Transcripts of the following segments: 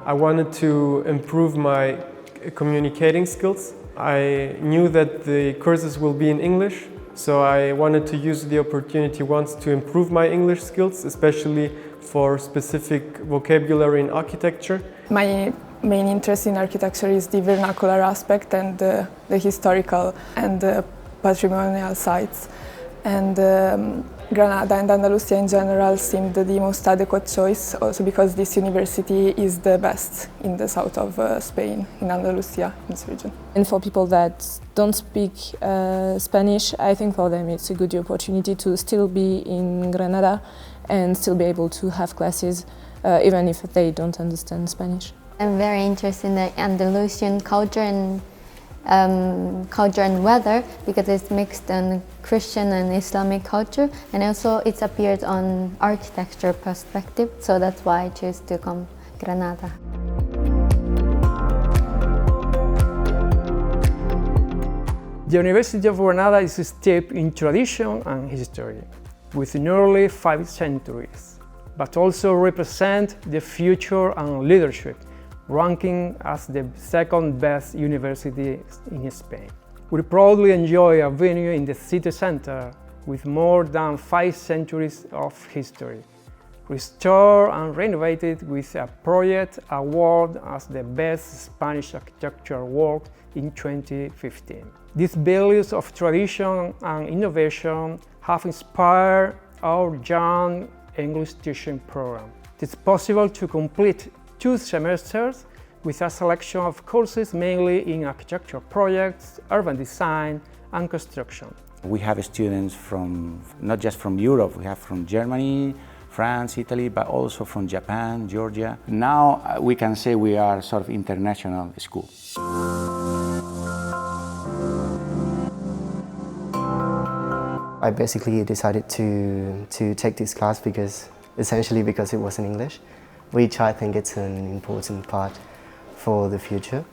I wanted to improve my communicating skills. I knew that the courses will be in English, so I wanted to use the opportunity once to improve my English skills, especially for specific vocabulary in architecture. My main interest in architecture is the vernacular aspect and the historical and patrimonial sites. And Granada and Andalusia in general seemed the most adequate choice, also because this university is the best in the south of Spain, in Andalusia, in this region. And for people that don't speak Spanish, I think for them it's a good opportunity to still be in Granada and still be able to have classes, even if they don't understand Spanish. I'm very interested in the Andalusian culture and weather, because it's mixed in Christian and Islamic culture, and also it's appeared on architecture perspective, so that's why I chose to come Granada. The University of Granada is steeped in tradition and history, with nearly 5 centuries, but also represent the future and leadership, ranking as the second best university in Spain. We proudly enjoy a venue in the city center with more than 5 centuries of history, restored and renovated with a project award as the best Spanish architecture work in 2015. These values of tradition and innovation have inspired our young English teaching program. It's possible to complete 2 semesters with a selection of courses mainly in architecture projects, urban design and construction. We have students from, not just from Europe, we have from Germany, France, Italy, but also from Japan, Georgia. Now we can say we are sort of international school. I basically decided to take this class because it was in English, which I think it's an important part for the future.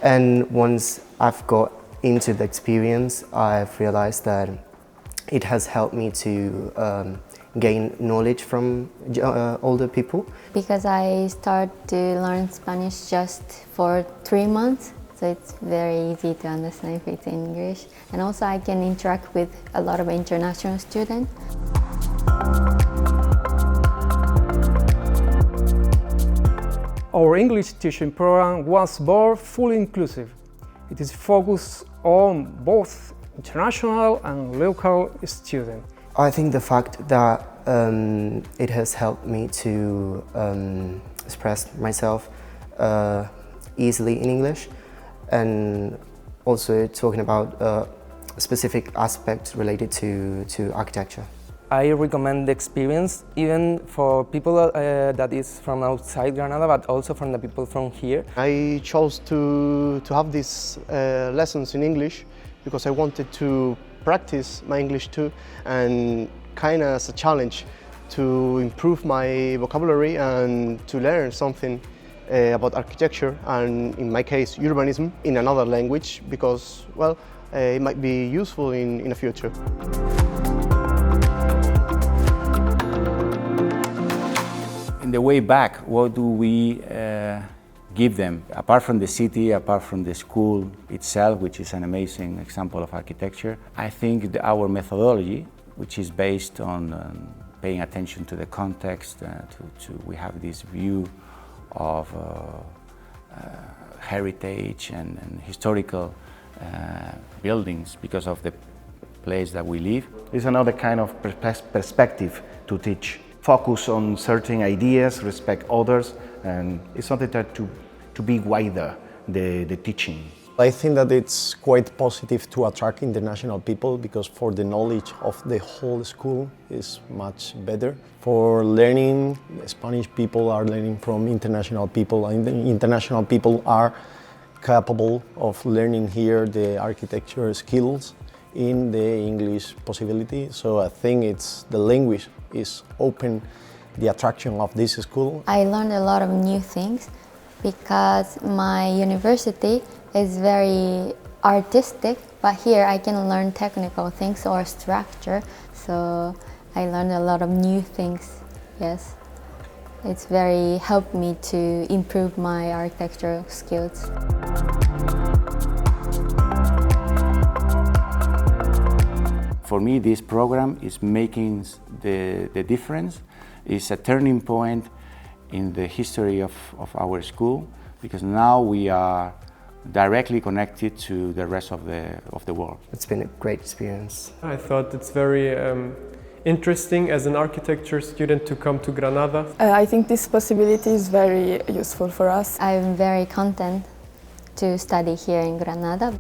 And once I've got into the experience, I've realized that it has helped me to gain knowledge from older people. Because I started to learn Spanish just for 3 months, so it's very easy to understand if it's in English. And also I can interact with a lot of international students. Our English teaching program was born fully inclusive. It is focused on both international and local students. I think the fact that it has helped me to express myself easily in English, and also talking about specific aspects related to architecture. I recommend the experience even for people that is from outside Granada, but also from the people from here. I chose to have these lessons in English because I wanted to practice my English too, and kind of as a challenge to improve my vocabulary and to learn something about architecture, and in my case urbanism, in another language, because, well, it might be useful in the future. In the way back, what do we give them? Apart from the city, apart from the school itself, which is an amazing example of architecture, I think our methodology, which is based on paying attention to the context, we have this view of heritage and historical buildings because of the place that we live. It's another kind of perspective to teach. Focus on certain ideas, respect others, and it's not that to be wider, the teaching. I think that it's quite positive to attract international people, because for the knowledge of the whole school is much better. For learning, Spanish people are learning from international people, and the international people are capable of learning here the architecture skills in the English possibility. So I think it's the language is open the attraction of this school. I learned a lot of new things because my university is very artistic, but here I can learn technical things or structure, so I learned a lot of new things, yes. It's very helped me to improve my architectural skills. For me, this program is making the difference. It's a turning point in the history of our school, because now we are directly connected to the rest of the world. It's been a great experience. I thought it's very interesting as an architecture student to come to Granada. I think this possibility is very useful for us. I'm very content to study here in Granada.